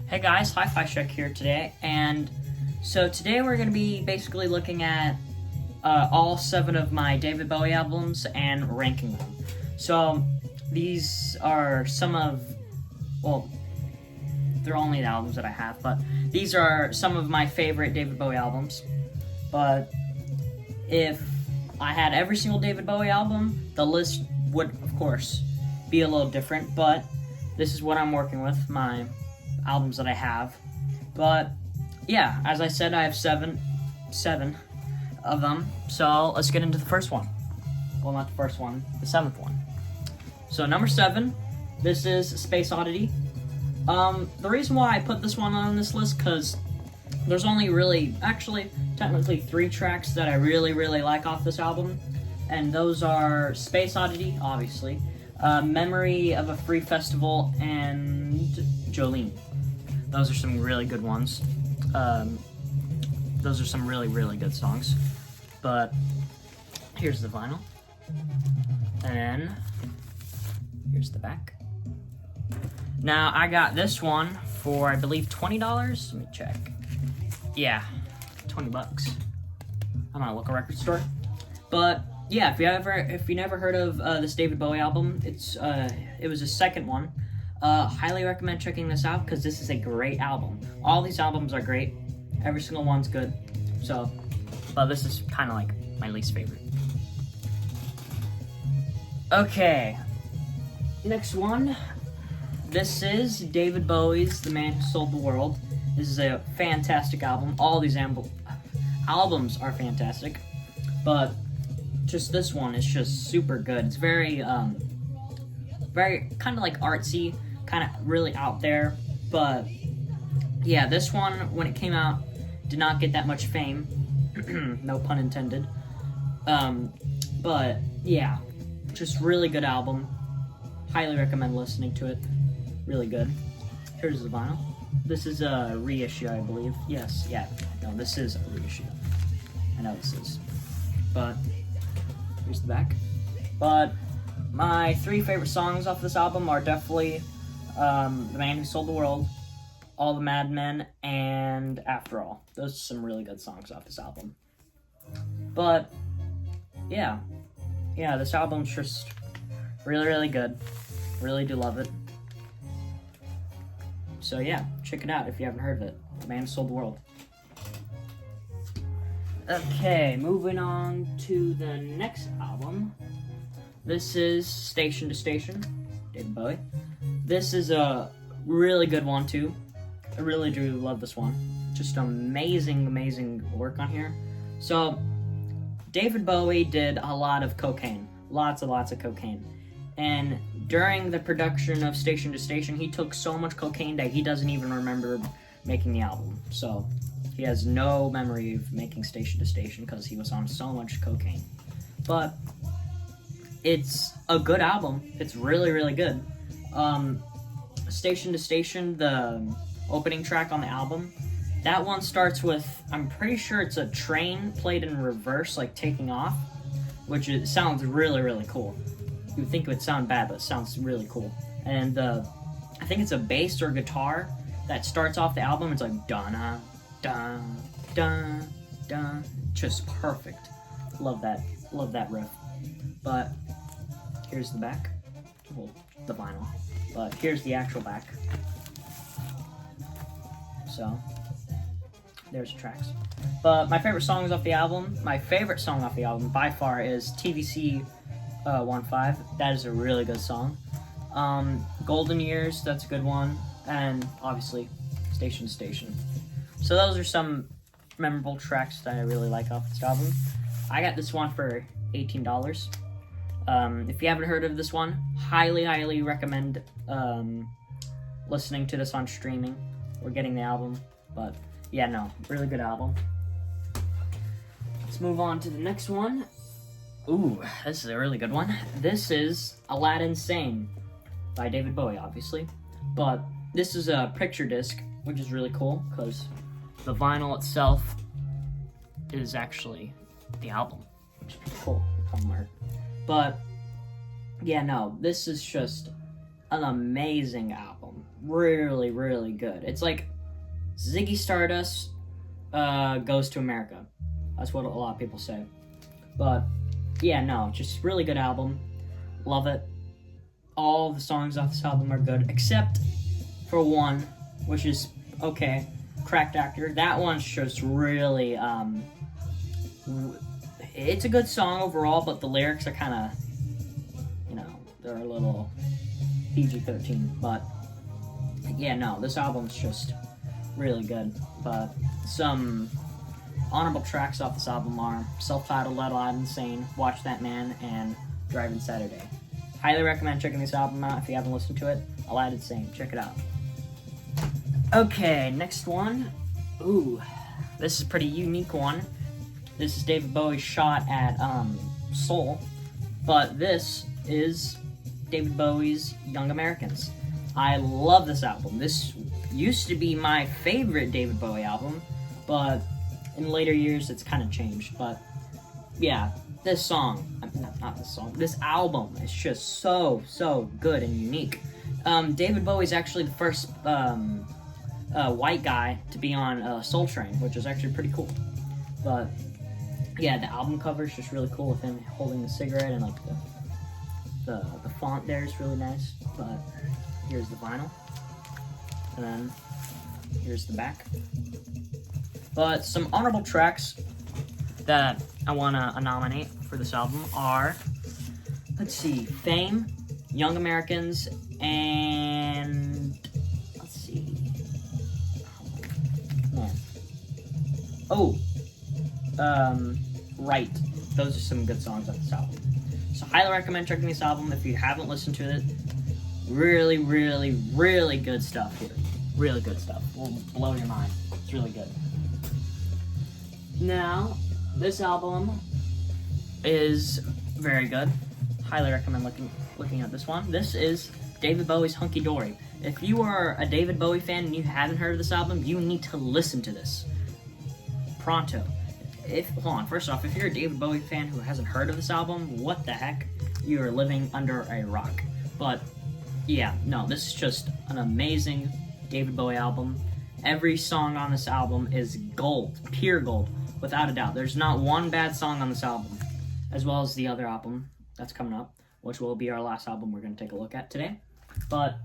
Hey guys, Hi-Fi Check here today, and so today we're going to be basically looking at all 7 of my David Bowie albums and ranking them. So these are some of, well, they're only the albums that I have, but these are some of my favorite David Bowie albums. But if I had every single David Bowie album, the list would, of course, be a little different, but this is what I'm working with, my albums that I have. But yeah, as I said, I have seven of them. So let's get into the first one. Well, not the first one, the 7th one. So number 7, this is Space Oddity. The reason why I put this one on this list, because there's only really, actually, technically 3 tracks that I really like off this album, and those are Space Oddity, obviously, Memory of a Free Festival, and Jolene. Those are some really good ones. Those are some really good songs. But here's the vinyl. And here's the back. Now, I got this one for, I believe, $20. Let me check. Yeah, $20. I'm at a local record store. But yeah, if you never heard of this David Bowie album, it was his second one. Highly recommend checking this out because this is a great album. All these albums are great. Every single one's good. So, but this is kind of like my least favorite. Okay, next one. This is David Bowie's The Man Who Sold the World. This is a fantastic album. All these albums are fantastic, but just this one is just super good. It's very kind of like artsy, kind of really out there, but yeah, this one, when it came out, did not get that much fame. No pun intended. But yeah, just really good album. Highly recommend listening to it. Really good. Here's the vinyl. This is a reissue, I believe. Yes, yeah. No, this is a reissue. I know this is. But here's the back. But my 3 favorite songs off this album are definitely The Man Who Sold the World, All the Madmen, and After All. Those are some really good songs off this album. But yeah, this album's just really good. Really do love it. So yeah, check it out if you haven't heard of it. The Man Who Sold the World. Okay, moving on to the next album. This is Station to Station, David Bowie. This is a really good one too. I really do love this one. Just amazing work on here. So, David Bowie did a lot of cocaine. Lots of cocaine. And during the production of Station to Station, he took so much cocaine that he doesn't even remember making the album. So, he has no memory of making Station to Station because he was on so much cocaine. But it's a good album. It's really good. Station to Station, the opening track on the album, that one starts with, I'm pretty sure it's a train played in reverse, like taking off, which sounds really cool. You would think it would sound bad, but it sounds really cool. And I think it's a bass or guitar that starts off the album. It's like dun dun dun dun, just perfect. Love that riff. But here's the back. Well, the vinyl. But here's the actual back. So there's the tracks. But my favorite songs off the album, my favorite song off the album by far is TVC 15. That is a really good song. Golden Years, that's a good one. And obviously Station to Station. So those are some memorable tracks that I really like off this album. I got this one for $18. If you haven't heard of this one, highly recommend listening to this on streaming or getting the album. But yeah, no, really good album. Let's move on to the next one. Ooh, this is a really good one. This is Aladdin Sane by David Bowie, obviously. But this is a picture disc, which is really cool because the vinyl itself is actually the album, which is pretty cool. But yeah, no, this is just an amazing album. Really, really good. It's like Ziggy Stardust goes to America. That's what a lot of people say. But yeah, no, just really good album. Love it. All the songs off this album are good, except for one, which is okay, Cracked Actor. That one's just really, it's a good song overall, but the lyrics are kind of, they're a little PG-13. But yeah, no, this album's just really good. But some honorable tracks off this album are self-titled, Let Out Insane, Watch That Man, and Driving Saturday. Highly recommend checking this album out if you haven't listened to it. I'll add Insane. Check it out. Okay, next one. Ooh, this is a pretty unique one. This is David Bowie's shot at soul, but this is David Bowie's Young Americans. I love this album. This used to be my favorite David Bowie album, but in later years it's kind of changed. But yeah, this album is just so good and unique. David Bowie's actually the first white guy to be on Soul Train, which is actually pretty cool. But yeah, the album cover is just really cool with him holding the cigarette, and like the font there is really nice. But here's the vinyl, and then here's the back. But some honorable tracks that I want to nominate for this album are, let's see, Fame, Young Americans, and let's see, Right. Those are some good songs on this album. So highly recommend checking this album if you haven't listened to it. Really, really, really good stuff here. Really good stuff. Will blow your mind. It's really good. Now, this album is very good. Highly recommend looking at this one. This is David Bowie's Hunky Dory. If you are a David Bowie fan and you haven't heard of this album, you need to listen to this. Pronto. First off, if you're a David Bowie fan who hasn't heard of this album, what the heck? You are living under a rock. But yeah, no, this is just an amazing David Bowie album. Every song on this album is gold, pure gold, without a doubt. There's not one bad song on this album, as well as the other album that's coming up, which will be our last album we're going to take a look at today. But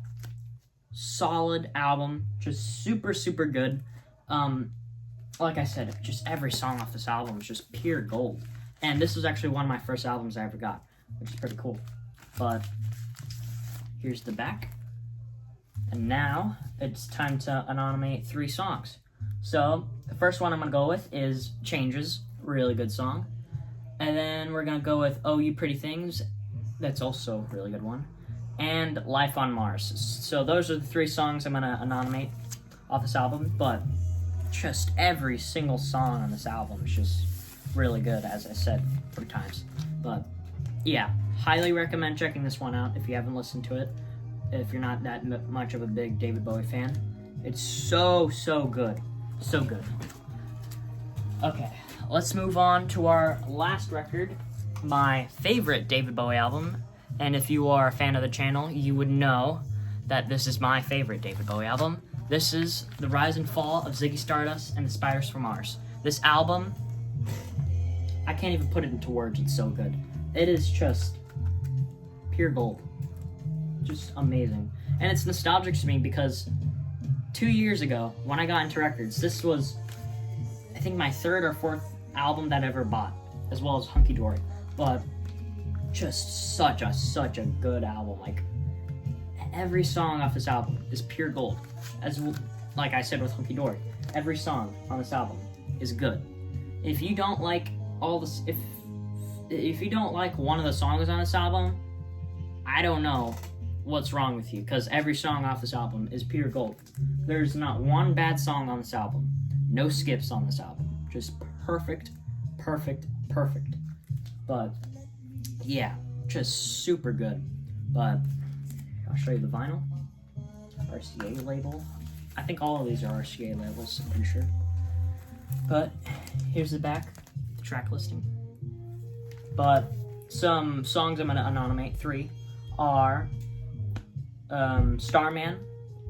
solid album, just super, super good. Like I said, just every song off this album is just pure gold. And this was actually one of my first albums I ever got, which is pretty cool. But here's the back. And now it's time to nominate 3 songs. So the first one I'm going to go with is Changes, really good song. And then we're going to go with Oh You Pretty Things, that's also a really good one. And Life on Mars. So those are the 3 songs I'm going to nominate off this album. But just every single song on this album is just really good, as I said 3 times. But yeah, highly recommend checking this one out if you haven't listened to it. If you're not that much of a big David Bowie fan, it's so good. So good. Okay, let's move on to our last record, my favorite David Bowie album. And if you are a fan of the channel, you would know that this is my favorite David Bowie album. This is The Rise and Fall of Ziggy Stardust and the Spiders from Mars. This album, I can't even put it into words, it's so good. It is just pure gold. Just amazing. And it's nostalgic to me because 2 years ago, when I got into records, this was, I think, my 3rd or 4th album that I ever bought, as well as Hunky Dory. But just such a good album. Like, every song off this album is pure gold. As like I said with Hunky Dory, every song on this album is good. If you don't like if you don't like one of the songs on this album, I don't know what's wrong with you, because every song off this album is pure gold. There's not one bad song on this album. No skips on this album. Just perfect. But yeah, just super good. But I'll show you the vinyl. RCA label. I think all of these are RCA labels, I'm pretty sure. But here's the back, the track listing. But some songs I'm going to nominate, 3, are Starman,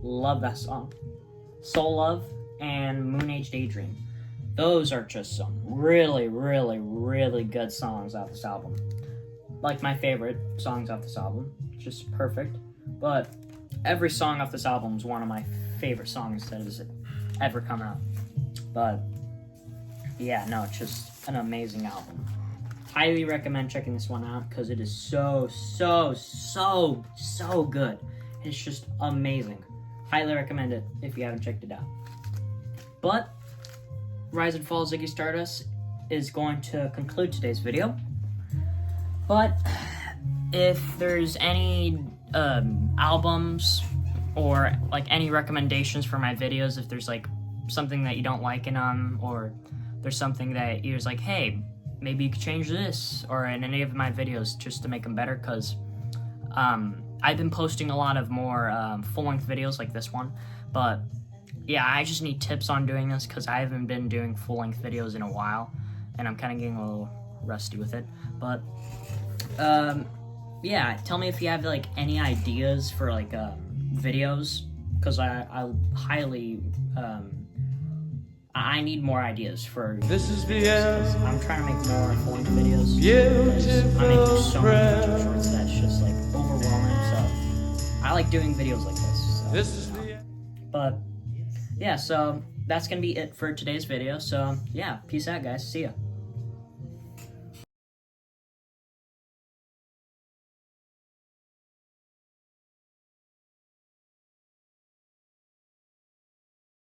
love that song. Soul Love, and Moon Age Daydream. Those are just some really, really, really good songs off this album. Like my favorite songs off this album. Just perfect. But every song off this album is one of my favorite songs that has ever come out. But yeah, no, it's just an amazing album. Highly recommend checking this one out because it is so good. It's just amazing. Highly recommend it if you haven't checked it out. But Rise and Fall Ziggy Stardust is going to conclude today's video. But if there's any albums or like any recommendations for my videos, if there's like something that you don't like in them, or there's something that you're just like, hey, maybe you could change this or in any of my videos just to make them better, because I've been posting a lot of more full-length videos like this one, but yeah, I just need tips on doing this because I haven't been doing full-length videos in a while, and I'm kind of getting a little rusty with it. But yeah, tell me if you have like any ideas for like videos, because I highly I need more ideas for this is the end. I'm trying to make more full-length videos. I'm making so many YouTube shorts that's just like overwhelming. So I like doing videos like this. So. This is the end. But yeah, so that's gonna be it for today's video. So yeah, peace out, guys. See ya.